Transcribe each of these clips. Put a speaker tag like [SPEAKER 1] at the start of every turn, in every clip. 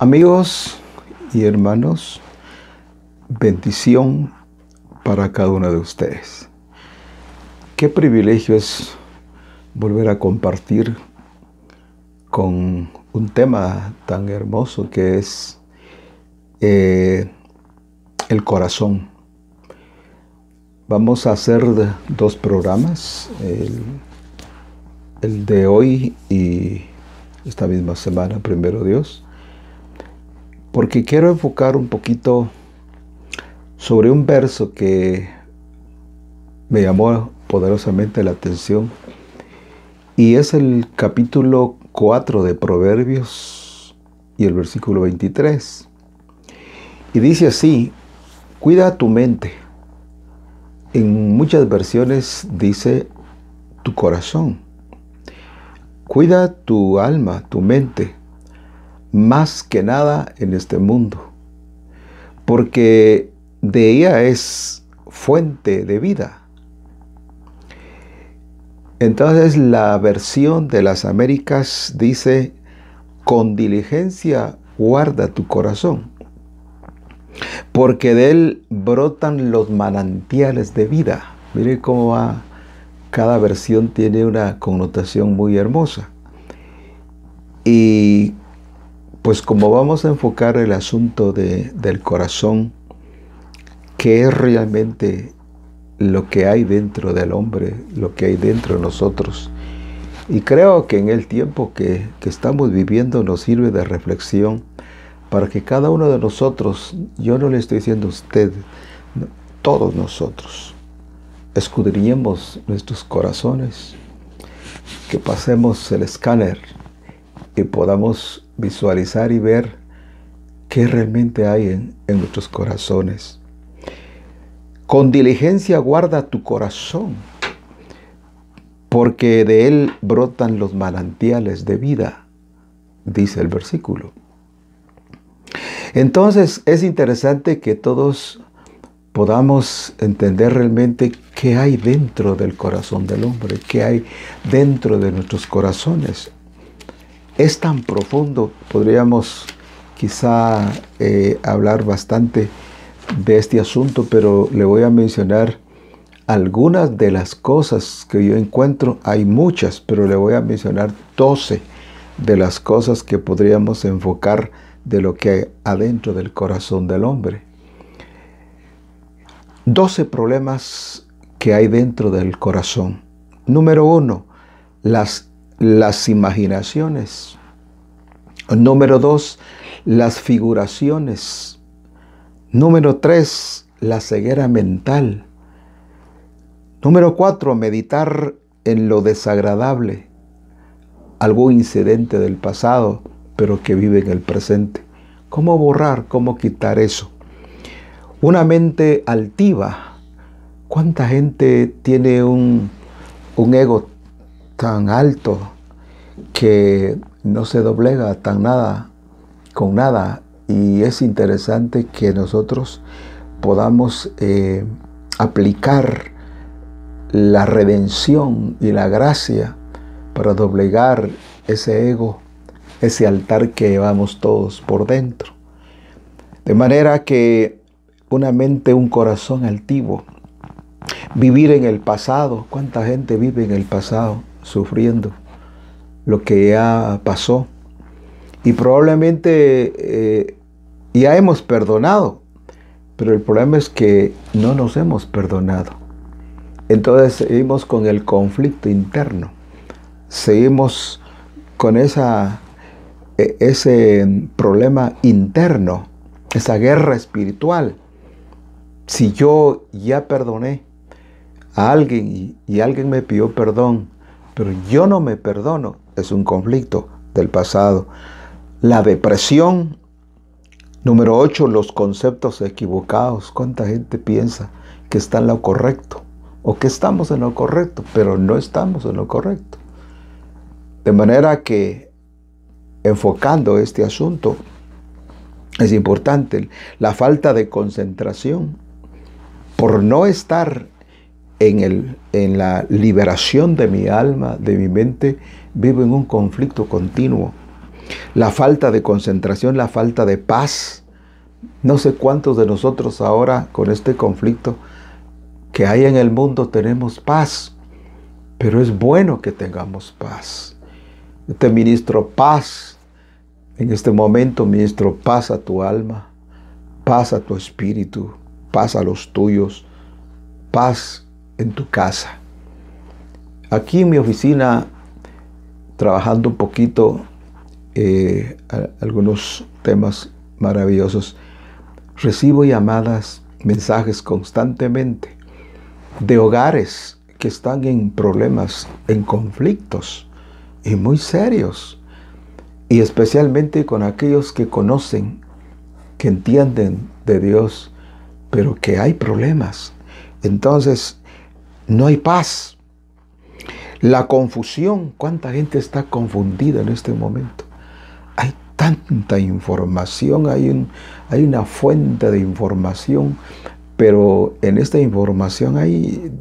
[SPEAKER 1] Amigos y hermanos, bendición para cada uno de ustedes. Qué privilegio es volver a compartir con un tema tan hermoso que es el corazón. Vamos a hacer dos programas, el de hoy y esta misma semana, primero Dios, porque quiero enfocar un poquito sobre un verso que me llamó poderosamente la atención, y es el capítulo 4 de Proverbios y el versículo 23. Y dice así: cuida tu mente. En muchas versiones dice tu corazón. Cuida tu alma, tu mente, más que nada en este mundo, porque de ella es fuente de vida. Entonces la versión de las Américas dice: con diligencia guarda tu corazón, porque de él brotan los manantiales de vida. Mire cómo va, cada versión tiene una connotación muy hermosa. Y pues como vamos a enfocar el asunto del corazón, ¿qué es realmente lo que hay dentro del hombre, lo que hay dentro de nosotros? Y creo que en el tiempo que estamos viviendo nos sirve de reflexión para que cada uno de nosotros, yo no le estoy diciendo a usted, no, todos nosotros, escudriñemos nuestros corazones, que pasemos el escáner y podamos visualizar y ver qué realmente hay en nuestros corazones. Con diligencia guarda tu corazón, porque de él brotan los manantiales de vida, dice el versículo. Entonces es interesante que todos podamos entender realmente qué hay dentro del corazón del hombre, qué hay dentro de nuestros corazones. Es tan profundo, podríamos quizá hablar bastante de este asunto, pero le voy a mencionar algunas de las cosas que yo encuentro. Hay muchas, pero le voy a mencionar 12 de las cosas que podríamos enfocar de lo que hay adentro del corazón del hombre. 12 problemas que hay dentro del corazón. Número 1, las imaginaciones. Número 2, las figuraciones. Número 3, la ceguera mental. Número 4, meditar en lo desagradable, algún incidente del pasado, pero que vive en el presente. ¿Cómo borrar? ¿Cómo quitar eso? Una mente altiva. ¿Cuánta gente tiene un ego tan alto que no se doblega con nada? Y es interesante que nosotros podamos aplicar la redención y la gracia para doblegar ese ego, ese altar que llevamos todos por dentro. De manera que una mente, un corazón altivo. Vivir en el pasado. ¿Cuánta gente vive en el pasado sufriendo lo que ya pasó? Y probablemente ya hemos perdonado, pero el problema es que no nos hemos perdonado. Entonces seguimos con el conflicto interno, seguimos con ese problema interno, esa guerra espiritual. Si yo ya perdoné a alguien y alguien me pidió perdón, pero yo no me perdono, es un conflicto del pasado. La depresión. Número 8, los conceptos equivocados. ¿Cuánta gente piensa que está en lo correcto o que estamos en lo correcto, pero no estamos en lo correcto? De manera que, enfocando este asunto, es importante la falta de concentración. Por no estar en la liberación de mi alma, de mi mente, vivo en un conflicto continuo. La falta de concentración, la falta de paz. No sé cuántos de nosotros ahora con este conflicto que hay en el mundo tenemos paz, pero es bueno que tengamos paz. Yo te ministro paz en este momento, ministro paz a tu alma, paz a tu espíritu, paz a los tuyos, paz en tu casa. Aquí en mi oficina, trabajando un poquito algunos temas maravillosos, recibo llamadas, mensajes constantemente de hogares que están en problemas, en conflictos y muy serios, y especialmente con aquellos que conocen, que entienden de Dios, pero que hay problemas. Entonces, no hay paz. La confusión, ¿cuánta gente está confundida en este momento? Hay tanta información, hay una fuente de información, pero en esta información hay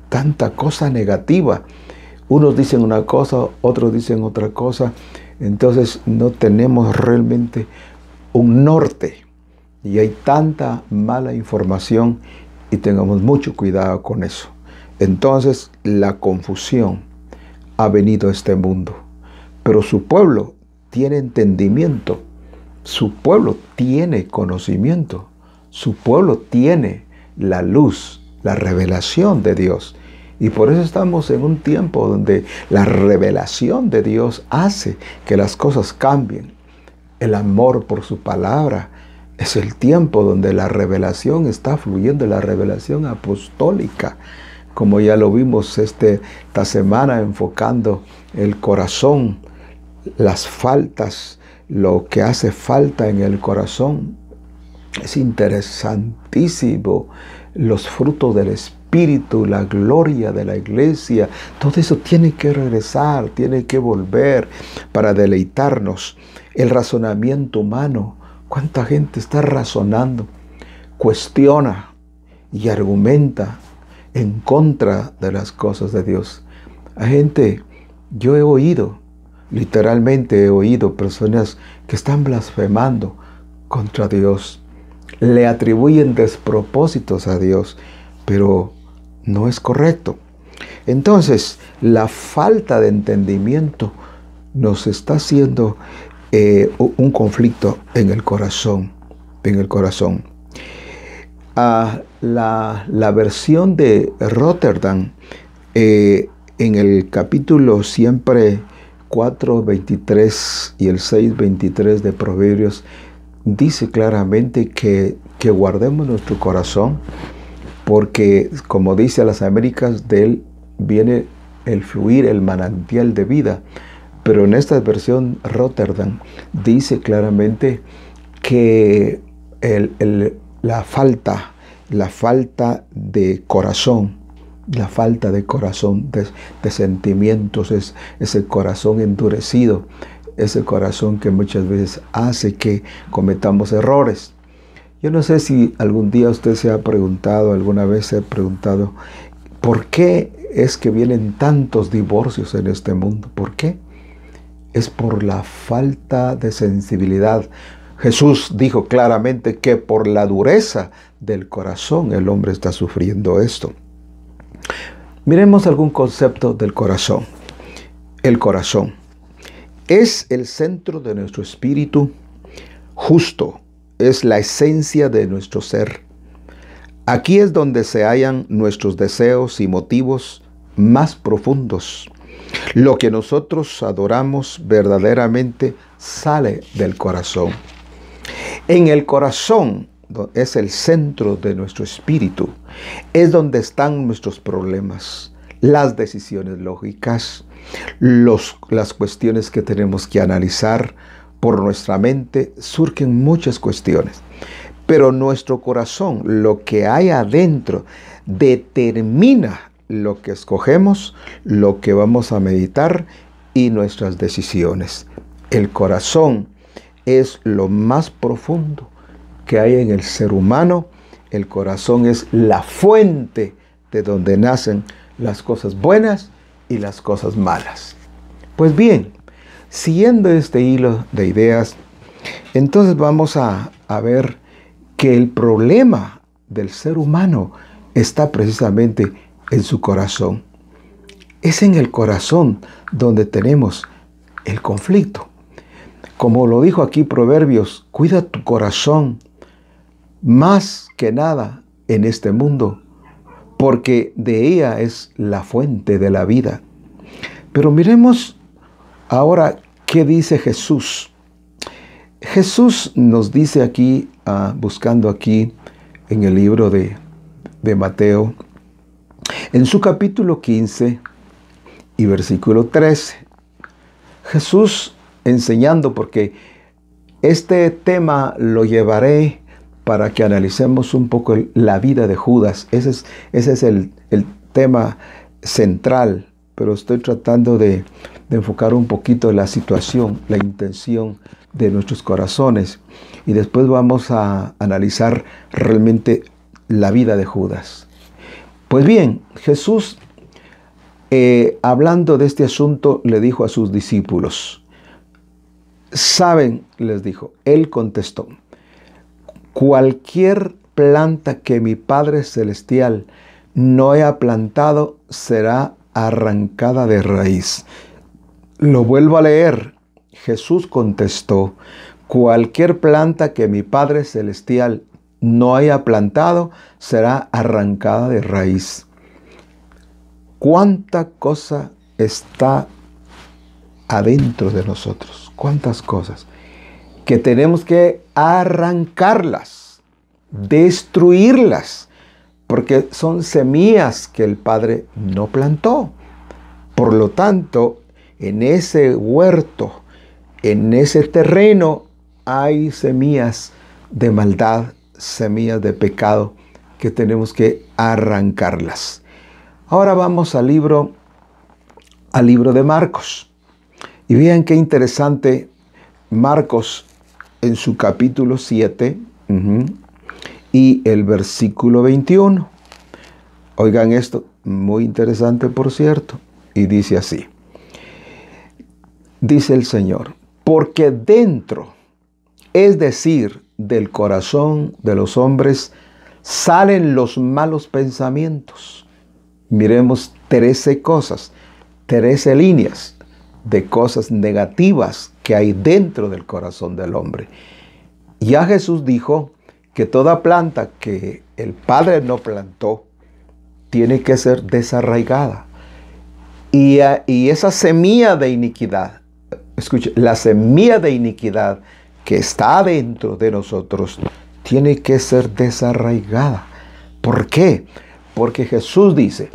[SPEAKER 1] tanta cosa negativa. Unos dicen una cosa, otros dicen otra cosa. Entonces no tenemos realmente un norte. Y hay tanta mala información y tengamos mucho cuidado con eso. Entonces la confusión ha venido a este mundo. Pero su pueblo tiene entendimiento. Su pueblo tiene conocimiento. Su pueblo tiene la luz, la revelación de Dios. Y por eso estamos en un tiempo donde la revelación de Dios hace que las cosas cambien. El amor por su palabra es el tiempo donde la revelación está fluyendo, la revelación apostólica. Como ya lo vimos esta semana, enfocando el corazón, las faltas, lo que hace falta en el corazón. Es interesantísimo los frutos del Espíritu, la gloria de la iglesia. Todo eso tiene que regresar, tiene que volver para deleitarnos. El razonamiento humano. ¿Cuánta gente está razonando? Cuestiona y argumenta en contra de las cosas de Dios. Hay gente, yo he oído, literalmente he oído personas que están blasfemando contra Dios. Le atribuyen despropósitos a Dios, pero no es correcto. Entonces, la falta de entendimiento nos está haciendo un conflicto en el corazón. La versión de Rotterdam, en el capítulo siempre 4:23 y el 6:23 de Proverbios, dice claramente que guardemos nuestro corazón, porque como dice a las Américas, de él viene el fluir, el manantial de vida. Pero en esta versión Rotterdam dice claramente que la falta de corazón, de sentimientos, es ese corazón endurecido, ese corazón que muchas veces hace que cometamos errores. Yo no sé si algún día usted se ha preguntado, alguna vez se ha preguntado, ¿por qué es que vienen tantos divorcios en este mundo? ¿Por qué? Es por la falta de sensibilidad. Jesús dijo claramente que por la dureza del corazón el hombre está sufriendo esto. Miremos algún concepto del corazón. El corazón es el centro de nuestro espíritu justo, es la esencia de nuestro ser. Aquí es donde se hallan nuestros deseos y motivos más profundos. Lo que nosotros adoramos verdaderamente sale del corazón. En el corazón es el centro de nuestro espíritu. Es donde están nuestros problemas, las decisiones lógicas, las cuestiones que tenemos que analizar. Por nuestra mente surgen muchas cuestiones. Pero nuestro corazón, lo que hay adentro, determina lo que escogemos, lo que vamos a meditar y nuestras decisiones. El corazón es lo más profundo que hay en el ser humano. El corazón es la fuente de donde nacen las cosas buenas y las cosas malas. Pues bien, siguiendo este hilo de ideas, entonces vamos a ver que el problema del ser humano está precisamente en su corazón. Es en el corazón donde tenemos el conflicto. Como lo dijo aquí Proverbios, cuida tu corazón más que nada en este mundo, porque de ella es la fuente de la vida. Pero miremos ahora qué dice Jesús. Jesús nos dice aquí, buscando aquí en el libro de Mateo, en su capítulo 15 y versículo 13, Jesús enseñando, porque este tema lo llevaré para que analicemos un poco la vida de Judas. Ese es el tema central, pero estoy tratando de enfocar un poquito la situación, la intención de nuestros corazones. Y después vamos a analizar realmente la vida de Judas. Pues bien, Jesús, hablando de este asunto, le dijo a sus discípulos, ¿saben? Les dijo, él contestó, cualquier planta que mi Padre Celestial no haya plantado será arrancada de raíz. Lo vuelvo a leer. Jesús contestó, cualquier planta que mi Padre Celestial no haya plantado será arrancada de raíz. ¿Cuánta cosa está adentro de nosotros? ¿Cuántas cosas? Que tenemos que arrancarlas, destruirlas, porque son semillas que el Padre no plantó. Por lo tanto, en ese huerto, en ese terreno, hay semillas de maldad, semillas de pecado, que tenemos que arrancarlas. Ahora vamos al libro de Marcos. Y vean qué interesante, Marcos en su capítulo 7 y el versículo 21. Oigan esto, muy interesante por cierto. Y dice así, dice el Señor, porque dentro, es decir, del corazón de los hombres, salen los malos pensamientos. Miremos 13 cosas, 13 líneas de cosas negativas que hay dentro del corazón del hombre. Ya Jesús dijo que toda planta que el Padre no plantó tiene que ser desarraigada. Y esa semilla de iniquidad, escuche, la semilla de iniquidad que está dentro de nosotros tiene que ser desarraigada. ¿Por qué? Porque Jesús dice,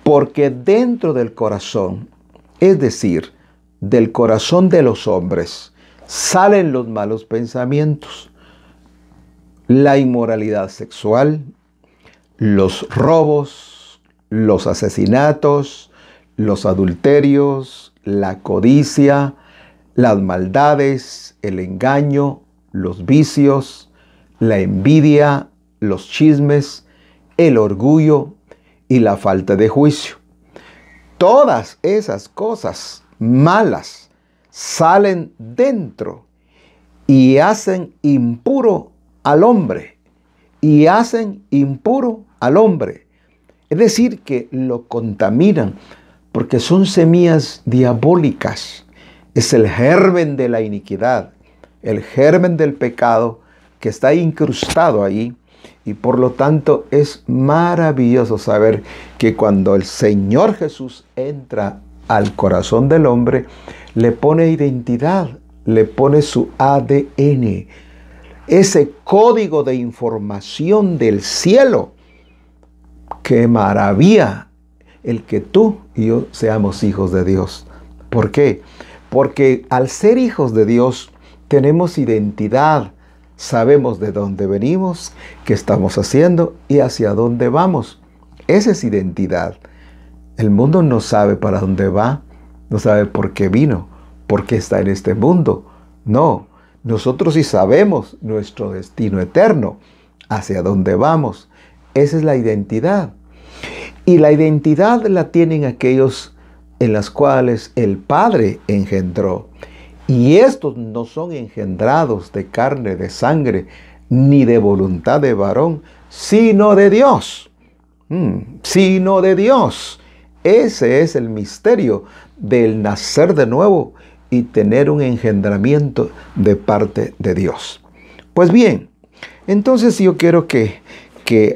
[SPEAKER 1] porque dentro del corazón, es decir, del corazón de los hombres, salen los malos pensamientos, la inmoralidad sexual, los robos, los asesinatos, los adulterios, la codicia, las maldades, el engaño, los vicios, la envidia, los chismes, el orgullo y la falta de juicio. Todas esas cosas malas salen dentro y hacen impuro al hombre. Y hacen impuro al hombre. Es decir, que lo contaminan porque son semillas diabólicas. Es el germen de la iniquidad, el germen del pecado que está incrustado ahí. Y por lo tanto es maravilloso saber que cuando el Señor Jesús entra al corazón del hombre, le pone identidad, le pone su ADN, ese código de información del cielo. ¡Qué maravilla el que tú y yo seamos hijos de Dios! ¿Por qué? Porque al ser hijos de Dios tenemos identidad, sabemos de dónde venimos, qué estamos haciendo y hacia dónde vamos. Esa es identidad. El mundo no sabe para dónde va, no sabe por qué vino, por qué está en este mundo. No, nosotros sí sabemos nuestro destino eterno, hacia dónde vamos. Esa es la identidad. Y la identidad la tienen aquellos en las cuales el Padre engendró. Y estos no son engendrados de carne, de sangre, ni de voluntad de varón, sino de Dios. Sino de Dios. Ese es el misterio del nacer de nuevo y tener un engendramiento de parte de Dios. Pues bien, entonces yo quiero que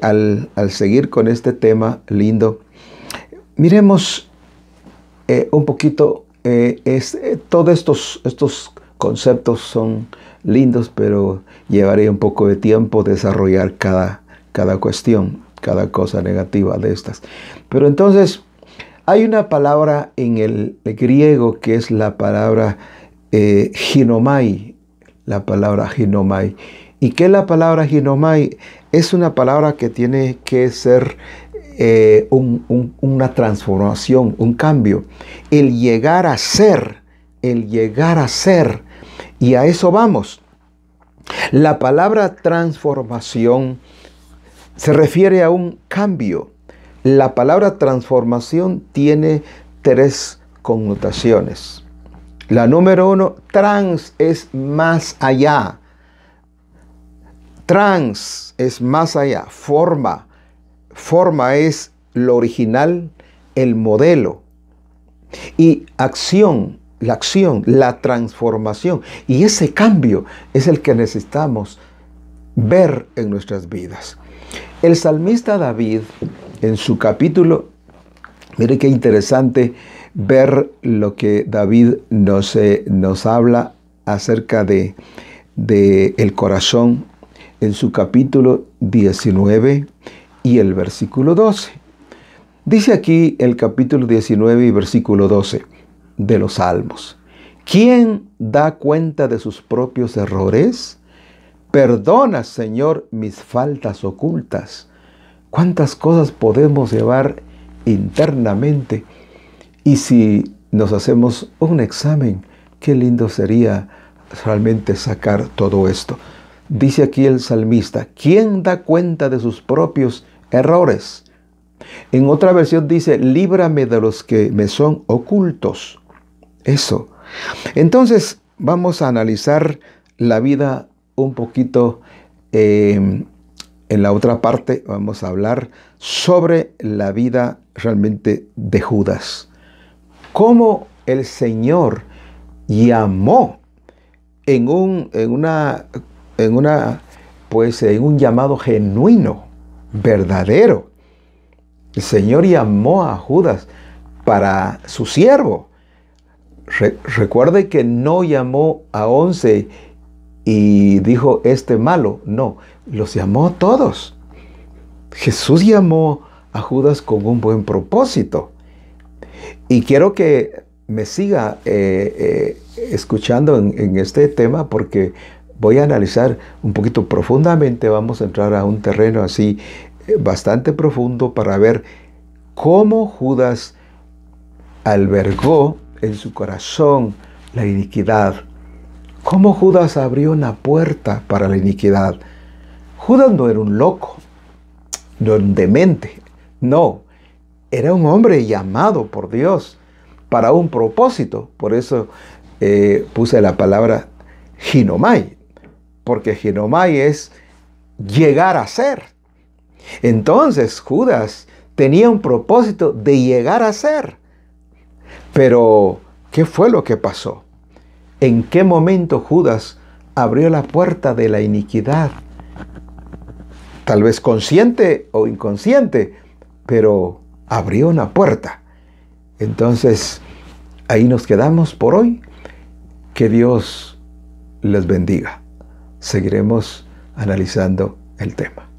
[SPEAKER 1] al seguir con este tema lindo, miremos un poquito, todos estos conceptos son lindos, pero llevaría un poco de tiempo desarrollar cada cuestión, cada cosa negativa de estas. Pero entonces, hay una palabra en el griego que es la palabra ginomai, la palabra ginomai. ¿Y qué es la palabra ginomai? Es una palabra que tiene que ser una transformación, un cambio. El llegar a ser, y a eso vamos. La palabra transformación se refiere a un cambio. La palabra transformación tiene 3 connotaciones. La número 1, trans es más allá. Trans es más allá. Forma es lo original, el modelo. Y acción, la transformación. Y ese cambio es el que necesitamos ver en nuestras vidas. El salmista David, en su capítulo, mire qué interesante ver lo que David nos habla acerca de el corazón en su capítulo 19 y el versículo 12. Dice aquí el capítulo 19 y versículo 12 de los Salmos: ¿quién da cuenta de sus propios errores? Perdona, Señor, mis faltas ocultas. ¿Cuántas cosas podemos llevar internamente? Y si nos hacemos un examen, qué lindo sería realmente sacar todo esto. Dice aquí el salmista: ¿quién da cuenta de sus propios errores? En otra versión dice: líbrame de los que me son ocultos. Eso. Entonces vamos a analizar la vida un poquito. En la otra parte vamos a hablar sobre la vida realmente de Judas. Cómo el Señor llamó en un llamado genuino, verdadero. El Señor llamó a Judas para su siervo. Recuerde que no llamó a 11 y dijo este malo. No, los llamó a todos. Jesús llamó a Judas con un buen propósito. Y quiero que me siga escuchando en este tema, porque voy a analizar un poquito profundamente. Vamos a entrar a un terreno así bastante profundo para ver cómo Judas albergó en su corazón la iniquidad. Cómo Judas abrió una puerta para la iniquidad. Judas no era un loco, no era un demente, no. Era un hombre llamado por Dios para un propósito. Por eso puse la palabra ginomai, porque ginomai es llegar a ser. Entonces Judas tenía un propósito de llegar a ser. Pero, ¿qué fue lo que pasó? ¿En qué momento Judas abrió la puerta de la iniquidad? Tal vez consciente o inconsciente, pero abrió una puerta. Entonces, ahí nos quedamos por hoy. Que Dios les bendiga. Seguiremos analizando el tema.